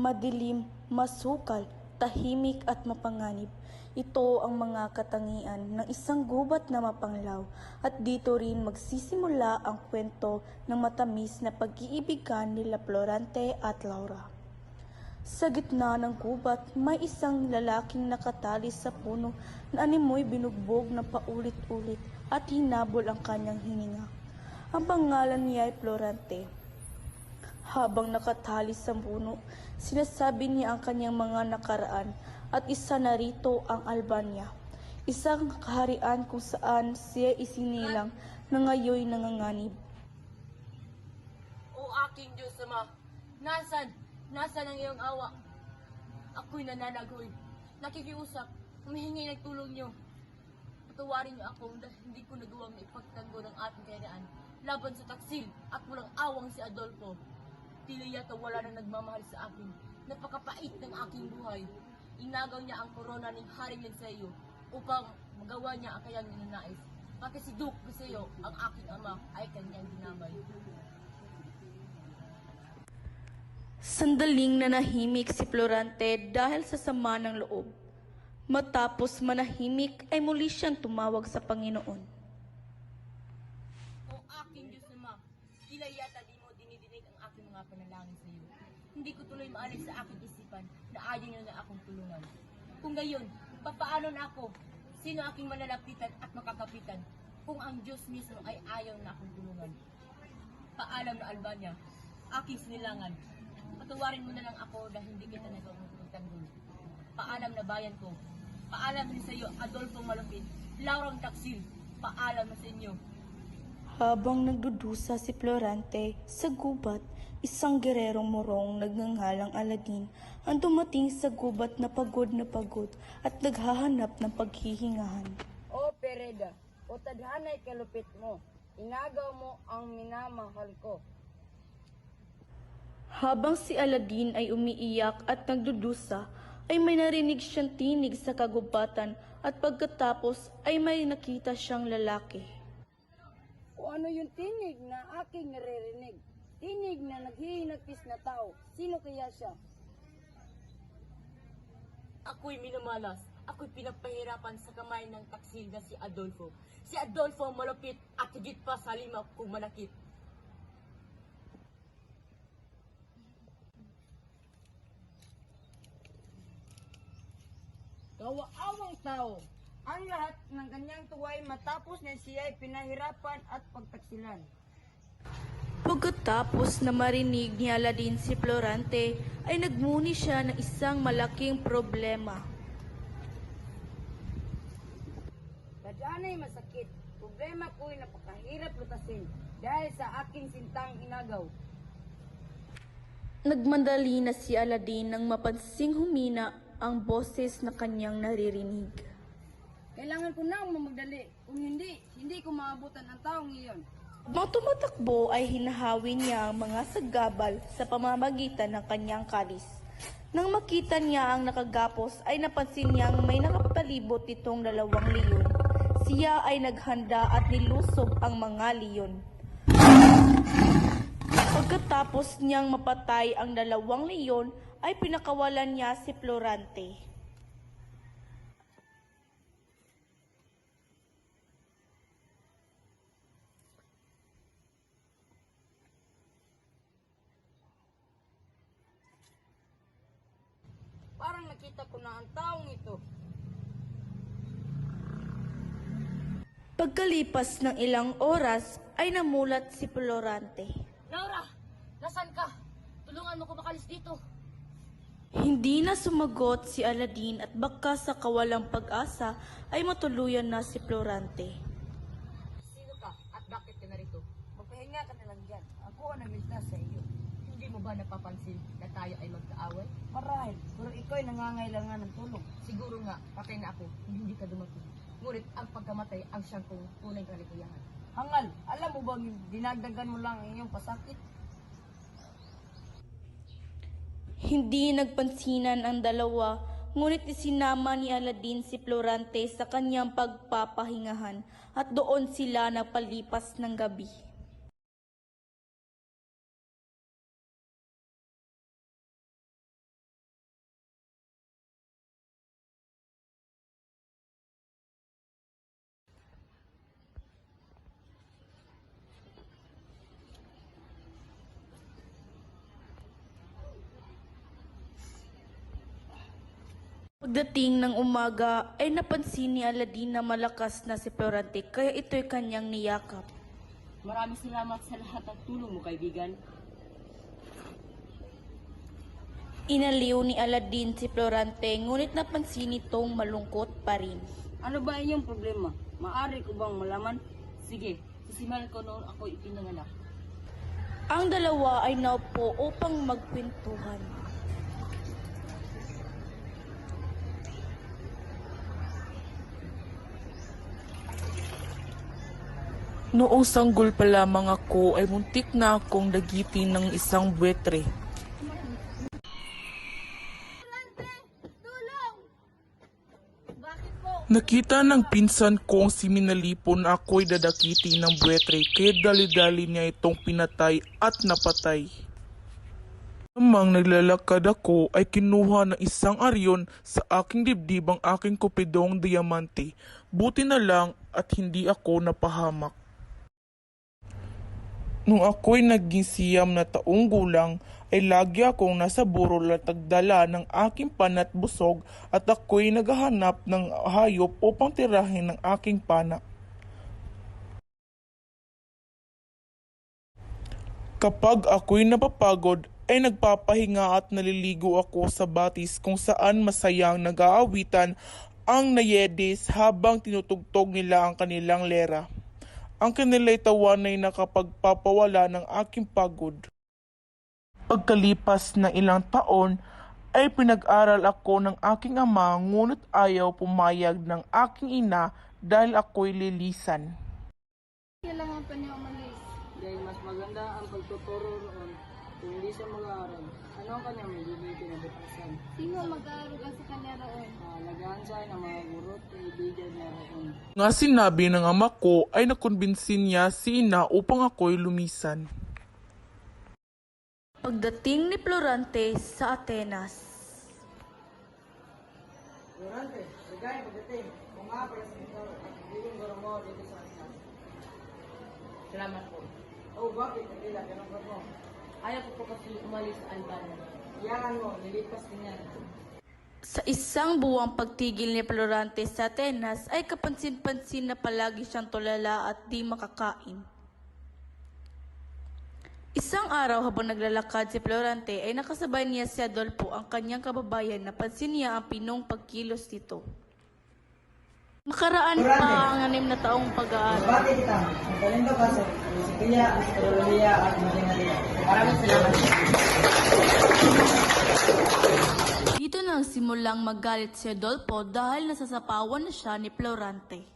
madilim, masukal, tahimik at mapanganib. Ito ang mga katangian ng isang gubat na mapanglaw at dito rin magsisimula ang kwento ng matamis na pag-iibigan nila Florante at Laura. Sa gitna ng gubat, may isang lalaking nakatali sa puno na animoy binugbog na paulit-ulit at hinabol ang kanyang hininga. Ang pangalan niya ay Florante. Habang nakatali sa puno, sinasabi niya ang kanyang mga nakaraan at isa na rito ang Albania. Isang kaharian kung saan siya isinilang na ngayoy nanganganib. O aking Diyos Ama, Nasaan ang iyong awa? Ako'y nananagoy, nakikiusap, humihingi ng tulong niyo. Patawarin niyo ako dahil hindi ko nagawang ipagtanggol ng ating kayaan laban sa taksil at walang awang si Adolfo. Tila yata wala nang nagmamahal sa akin. Napakapait ng aking buhay. Inagaw niya ang korona ng Haring Linsayo upang magawa niya ang kanyang ninanais. Pati si Duke Linsayo, ang aking ama, ay kanyang dinamay. Sandaling nanahimik si Florante dahil sa sama ng loob. Matapos manahimik ay muli siyang tumawag sa Panginoon. O aking Diyos Ama, tila yata di mo dinidinig ang aking mga panalangin sa iyo. Hindi ko tuloy maalis sa aking isipan na ayaw niyo na akong tulungan. Kung gayon, papaano na ako? Sino aking malalapitan at makakapitan kung ang Diyos mismo ay ayaw na akong tulungan? Paalam na Albania, aking sinilangan. Patawarin mo na lang ako dahil hindi kita nagpagtanggol. Paalam na bayan ko. Paalam din sa iyo, Adolfo Malupit, Laurang Taksil. Paalam na sa inyo. Habang nagdudusa si Florante sa gubat, isang gererong morong nagngangalang Aladin ang dumating sa gubat na pagod at naghahanap ng paghihingahan. O Pereda, o tadhanay kalupit mo, inagaw mo ang minamahal ko. Habang si Aladin ay umiiyak at nagdudusa, ay may narinig siyang tinig sa kagubatan at pagkatapos ay may nakita siyang lalaki. O ano yung tinig na aking naririnig? Tinig na naghihinagpis na tao. Sino kaya siya? Ako'y minamalas. Ako'y pinapahirapan sa kamay ng taksil na si Adolfo. Si Adolfo malupit at higit pa sa 5 kung malakit. Kawaawang tao. Ang lahat ng kanyang tuway matapos na siya ay pinahirapan at pagtaksilan. Pagkatapos na marinig ni Aladin si Florante, ay nagmuni siya ng isang malaking problema. Tadhanay masakit. Problema ko'y napakahirap lutasin dahil sa aking sintang inagaw. Nagmandali na si Aladin nang mapansing humina ang boses na kanyang naririnig. Kailangan ko nang magdali. Kung hindi ko maabutan ang taong iyon. Habang tumatakbo ay hinahawi niya ang mga sagabal sa pamamagitan ng kanyang kalis. Nang makita niya ang nakagapos ay napansin niyang may nakapalibot nitong 2 leon. Siya ay naghanda at nilusob ang mga leon. Pagkatapos niyang mapatay ang 2 leon ay pinakawalan niya si Florante. Parang nakita ko na ang taong ito. Pagkalipas ng ilang oras ay namulat si Florante. Laura, nasaan ka? Tulungan mo ko makalis dito. Hindi na sumagot si Aladin at baka sa kawalang pag-asa ay matuluyan na si Florante. Sino ka at bakit ka narito? Magpahinga ka na lang dyan. Ako ang nagligtas sa iyo. Hindi mo ba napapansin na tayo ay magkaaway? Marahil, pero ikaw ay nangangailangan ng tulong. Siguro nga, patay na ako kung hindi ka dumating. Ngunit ang pagkamatay ang siyang kong tunay kaligayahan. Hangal, alam mo bang dinagdagan mo lang ang iyong pasakit? Hindi nagpansinan ang dalawa, ngunit isinama ni Aladin si Florante sa kanyang pagpapahingahan at doon sila napalipas ng gabi. Pagdating ng umaga ay napansin ni Aladdin na malakas na si Florante kaya ito'y kanyang niyakap. Maraming salamat sa lahat ng tulong mo, kaibigan. Inaliw ni Aladdin si Florante ngunit napansin nitong malungkot pa rin. Ano ba iyong problema? Maari ko bang malaman? Sige, sisimulan ko noon ako ipinanganak. Ang dalawa ay naupo upang magkwentuhan. Noong sanggol pa lamang ako ay muntik na akong dagitin ng isang buwetre. Nakita ng pinsan kong si Minalipon na ako'y dadakiti ng buwetre kaya dali-dali niya itong pinatay at napatay. Namang naglalakad ako ay kinuha ng isang aryon sa aking dibdib ang aking kupidong diamante. Buti na lang at hindi ako napahamak. Nung ako'y naging siyam na taong gulang, ay lagi akong nasa burol at nagdala ng aking panat busog at ako'y naghahanap ng hayop upang tirahin ng aking pana. Kapag ako'y napapagod, ay nagpapahinga at naliligo ako sa batis kung saan masayang nag-aawitan ang Nayedes habang tinutugtog nila ang kanilang lera. Ang kanila'y tawa ay nakapagpapawala ng aking pagod. Pagkalipas ng ilang taon, ay pinag-aral ako ng aking ama ngunit ayaw pumayag ng aking ina dahil ako'y lilisan. Kailangan pa niya umalis. Dahil mas maganda ang pagtuturo roon kung hindi siya mag-aaral. Ano ang kanyang magiging kinabukasan? Sino mag-aaruga sa kanya roon? Alagaan siya ng mga guro at kaibigan niya roon. Nga sinabi ng ama ko ay nakumbinsin niya si ina upang ako'y lumisan. Pagdating ni Florante sa Atenas. Durante, ligay pagdating. Kung nga pala sa ito at bigong guro mo dito sa akin. Salamat po. Oh, bakit? Kapila, ganun ka mo. Ayaw ko po kasi umalis sa Albania. Iyakan mo, nilipas din yan. Sa isang buwang pagtigil ni Florante sa Atenas ay kapansin-pansin na palagi siyang tulala at di makakain. Isang araw habang naglalakad si Florante ay nakasabay niya si Adolfo ang kanyang kababayan na pansin niya ang pinong pagkilos nito. Makaraan pa ang 6 na taong pag-aaral. Bakit kita? Ang talento ka sa psikolohiya, astrolohiya at mathematics. Maraming salamat. Dito nang simulang magalit si Adolfo dahil nasasapawan na siya ni Florante.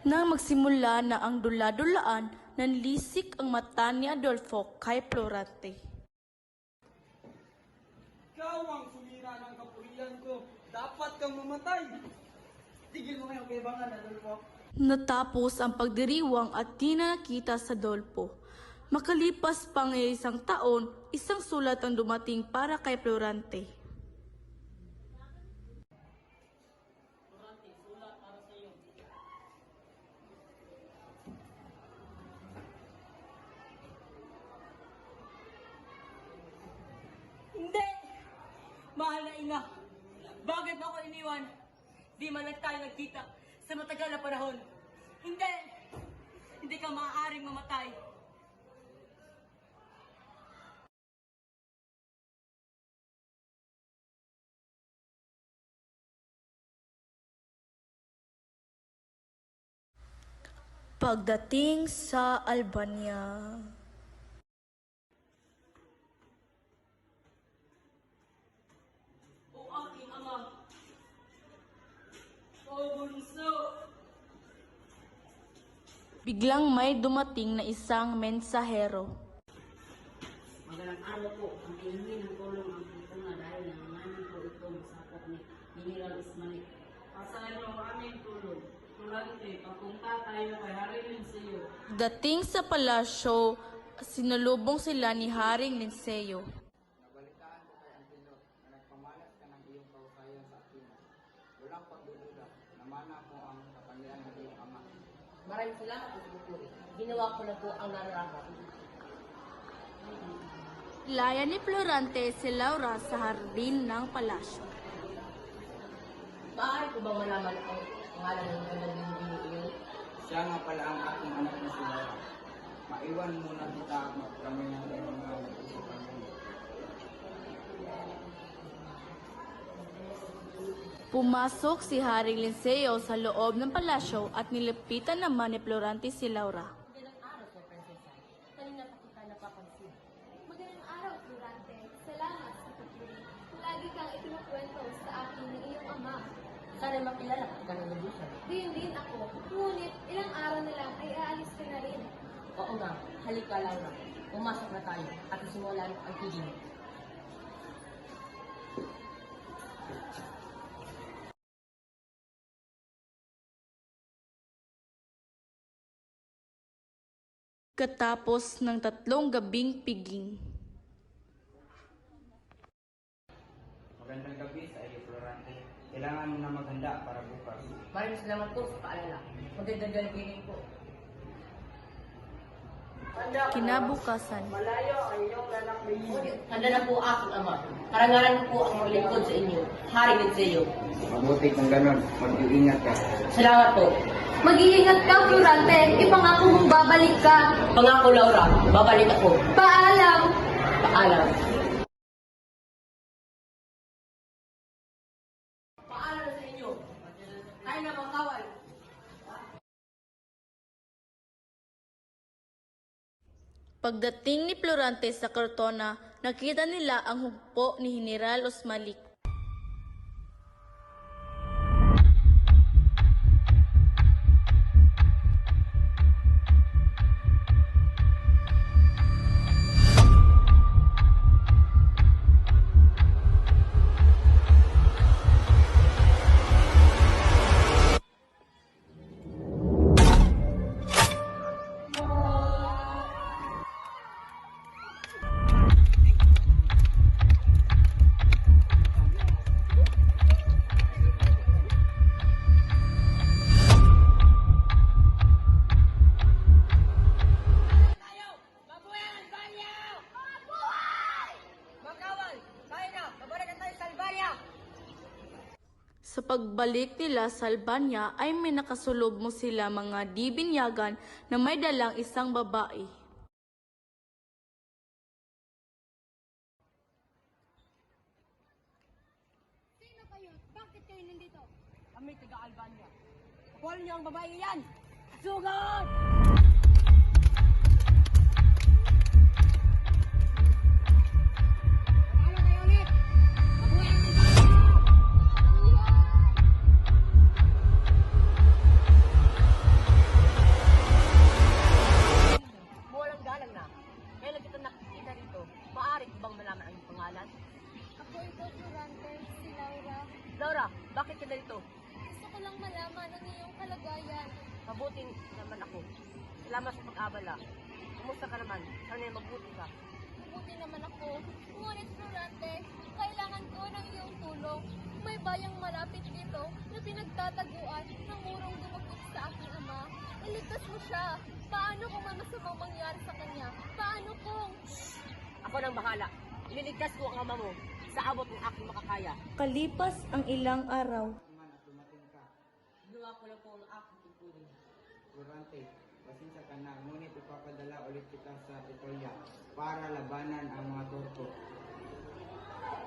Nang magsimula na ang dula-dulaan, nanlisik ang mata ni Adolfo kay Florante. Ikaw ang sumira ng kapurihan ko. Dapat kang mamatay. Tigil mo ngayong kaibangan, Adolfo. Natapos ang pagdiriwang at di na nakita sa Adolfo. Makalipas pang 1 taon, isang sulat ang dumating para kay Florante. Hindi! Mahal na ina, bakit mo ako iniwan? Di man lang tayo nagkita sa matagal na panahon. Hindi! Hindi ka maaaring mamatay. Pagdating sa Albania. O aking ama, o bunso, Biglang may dumating na isang mensahero. Magandang araw po. Ang hihingi ng tulong ang dito na dahil nanganganin po itong sakop ni General Ismail. Asahan mo ang aming tulong. Tulante, papunta tayo kay Haring Linseo. Dating sa palasyo, sinulubong sila ni Haring Linceo. magdududa. Namana po ang kapangyarihan ng iyong ama. Maraming salamat po sa pupuri. Ginawa ko na po ang nararapat. Laya ni Florante si Laura sa hardin ng palasyo. Maaari ko bang malaman ang pangalan ng naging iyon? Siya nga pala ang aking anak na si Laura. Maiwan muna kita at kami ng iyong mga nag-usapan mo. Pumasok si Haring Linceo sa loob ng palasyo at nilapitan naman ni Florante si Laura. Magandang araw po, Prinsesa. Kanina pa kita napapansin. Magandang araw, Florante. Salamat sa pagpuli. Lagi kang ikinukwento sa akin ng iyong ama. Sana makilala ka ng lubusan. Diyon din ako. Ngunit ilang araw na lang ay aalis ka na rin. Oo nga, halika Laura. Pumasok na tayo at isimulan ang tigil. Katapos ng 3 gabing piging. Magandang gabi sa iyo, Florante. Kailangan mo na maghanda para bukas. Maraming salamat po sa paalala. Magandang gabi po. Kinabukasan, Handa na po aking ama. Karangalan ko po ang maglingkod sa inyo. Haring Linceo. Mabuti kung ganon, mag-iingat ka. Salamat po. Mag-iingat ka, Florante. Ipangako mong babalik ka. Pangako Laura, babalik ako. Paalam! Paalam. Paalam sa inyo. Tayo na mga kawal. pagdating ni Florante sa Cortona, nakita nila ang hugpo ni General Osmalik. Sa pagbalik nila sa Albania ay may nakasulubong sila mga dibinyagan na may dalang isang babae. Sino kayo? Bakit kayo nandito? Kami taga-Albania. Kapal niyo ang babae yan! Sugod! Ano kayo ulit? Mabuhay ang Albania! Walang galang na. Kailan kita nakikita rito, maaari ko bang malaman ang iyong pangalan? Ako ito, Florante, si Laura. Laura, bakit ka narito? Gusto ko lang malaman ang iyong kalagayan. Mabuting naman ako. Salamat sa pag-abala. Kumusta ka naman? Sana mabuti ka. Mabuti naman ako. Ngunit, Florante, kailangan ko ng iyong tulong. May bayang malapit dito na pinagtataguan ng murong dumagit sa aking ama. Iligtas mo siya. Paano kung may masamang mangyari sa kanya? Paano kung... Ako nang bahala. Ililigtas ko ang ama mo sa abot ng aking makakaya. Kalipas ang ilang araw, Man at dumating ka, Ginawa ko lang po ang aking tungkulin. Florante, pasensya ka na, ngunit ipapadala ulit kita sa Etolia para labanan ang mga Turko.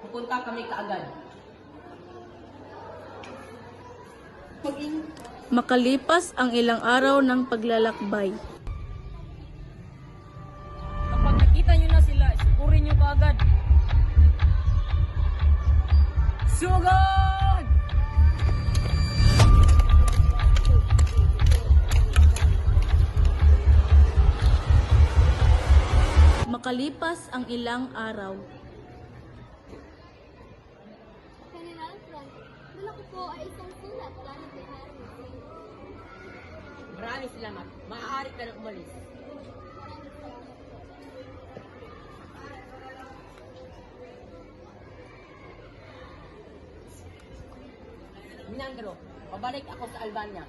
Pupunta kami kaagad. makalipas ang ilang araw ng paglalakbay. Kapag nakita nyo na sila, sigurin nyo kaagad. Sugod! Makalipas ang ilang araw, General Frank, dala ko po ay isang sulat galing kay Harry. Maraming salamat. Maaari ka na umalis. Minandro, Pabalik ako sa Albania.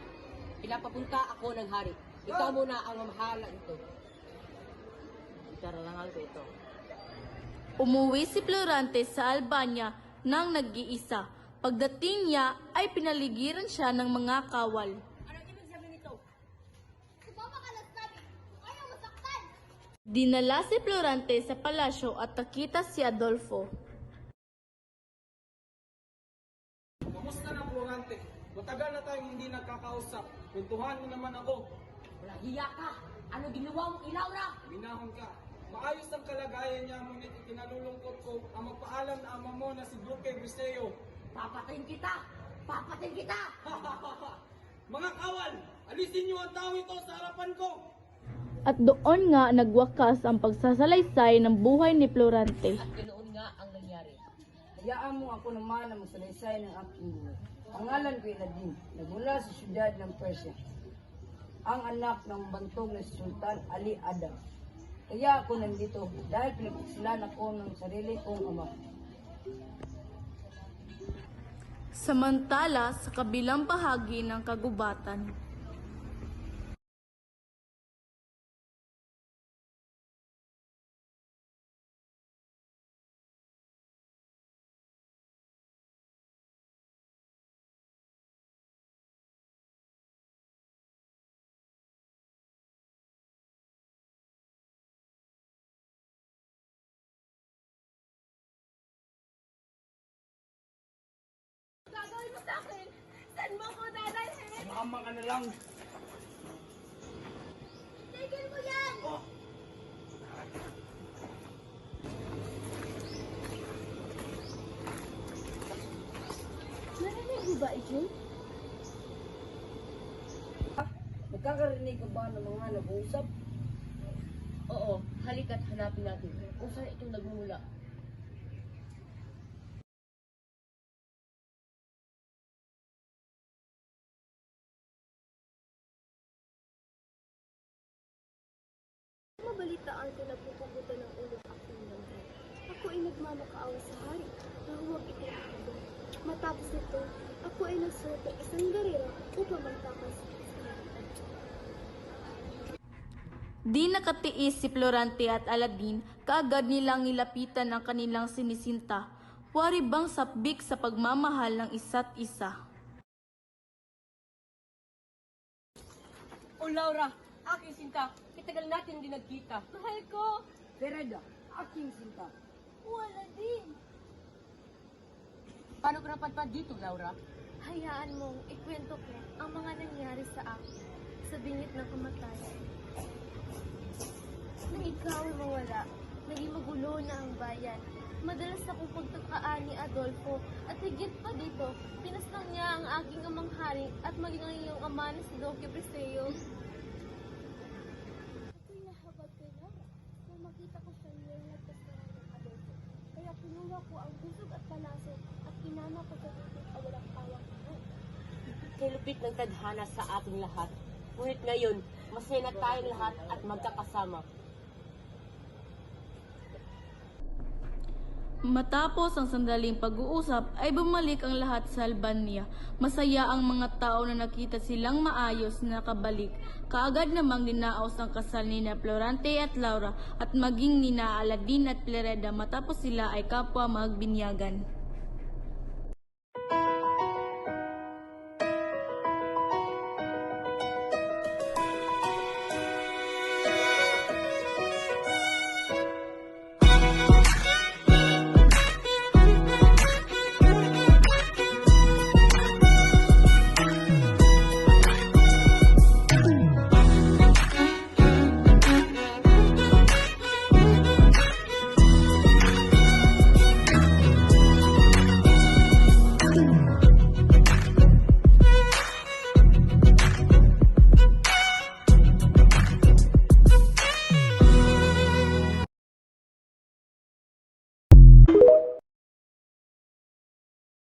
Pinapapunta ako ng hari. Ikaw muna ang mamahala nito. Ikarangal ko ito. Umuwi si Florante sa Albania nang nag-iisa. Pagdating niya ay pinaligiran siya ng mga kawal. Anong ibig sabihin nito? Sumama ka lang sabi. Ayaw masaktan. Dinala si Florante sa palasyo at nakita si Adolfo. Kamusta na, Florante? Matagal na tayong hindi nagkakausap. Kwentuhan mo naman ako. Wala hiya ka. Ano ginawa mo kay Laura? Minahon ka. Maayos ang kalagayan niya, ngunit ikinalulungkot ko ang magpaalam na ama mo na si Duque Briseo. Papatayin kita! Papatayin kita! Mga kawal, alisin niyo ang tao ito sa harapan ko! At doon nga nagwakas ang pagsasalaysay ng buhay ni Florante. At ganoon nga ang nangyari. Hayaan mo ako naman ang masalaysay ng aking buhay. Pangalan ko Aladdin, nagmula sa siyudad ng Persia. Ang anak ng bantog na si Sultan Ali Adam. Kaya ako nandito dahil pinagsilan ako ng sarili kong ama. Samantala, sa kabilang bahagi ng kagubatan, Gagawin mo sa akin. Saan mo ko dadalhin? Mama ka na lang! Tigil mo yan! Narinig mo ba ito? Nagkakarinig ka ba ng mga nag-uusap? Oo, halika't hanapin natin kung saan itong nagmumula. Mabalitaan ko na pupugutan ng ulo ang aking langay. Ako ay nagmamakaawa sa hari na huwag ito ipagod. Matapos nito, ako ay nagsuot ng isang garera upang magtakas sa kaharian. di nakatiis si Florante at Aladdin, kaagad nilang nilapitan ang kanilang sinisinta. Wari bang sapbik sa pagmamahal ng isa't isa. O Laura, aking sinta, kitagal natin din nagkita. Mahal ko! Pereda, aking sinta. Wala din! Paano ka napadpad dito, Laura? Hayaan mong ikwento ko ang mga nangyari sa akin sa bingit ng kamatayan. Nang ikaw ay mawala, naging magulo na ang bayan. Madalas akong pagtakaan ni Adolfo at higit pa dito, pinaslang niya ang aking amang hari at maging ang iyong ama na si Duque Briseo. Ako'y nahabag kay Laura nang makita ko siya niyang nagpaslangan ng Adolfo. Kaya kinuha ko ang busog at palaso at kinama ko sa dito ang walang pawang ito. Kay lupit ng tadhana sa ating lahat. Ngunit ngayon, masaya na tayong lahat at magkakasama. Matapos ang sandaling pag-uusap ay bumalik ang lahat sa Albania. Masaya ang mga tao na nakita silang maayos na nakabalik. Kaagad namang dinaos ang kasal ni na Florante at Laura at maging nina Aladdin at Pereda matapos sila ay kapwa magbinyagan.